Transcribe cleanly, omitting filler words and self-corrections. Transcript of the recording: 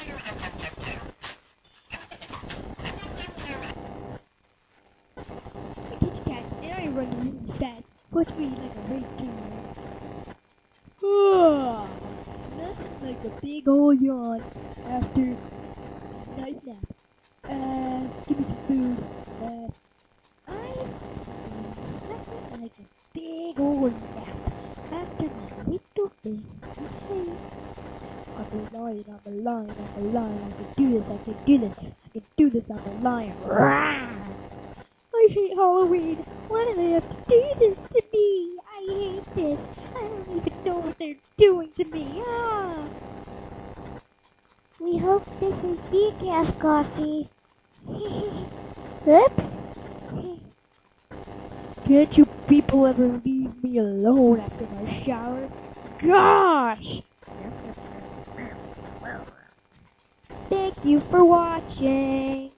I'm Kitty Cat, and I run really fast. Watch me like a race car. Ah, nothing like a big old yawn after a nice nap. Give me some food. I'm saying nothing like a big old nap after my little baby. I'm a lion, I'm a lion, I'm a lion. I can do this, I can do this, I can do this, I'm a lion. Rawr! I hate Halloween. Why do they have to do this to me? I hate this. I don't even know what they're doing to me. Ah! We hope this is decaf coffee. Oops. Can't you people ever leave me alone after my shower? Gosh! Thank you for watching.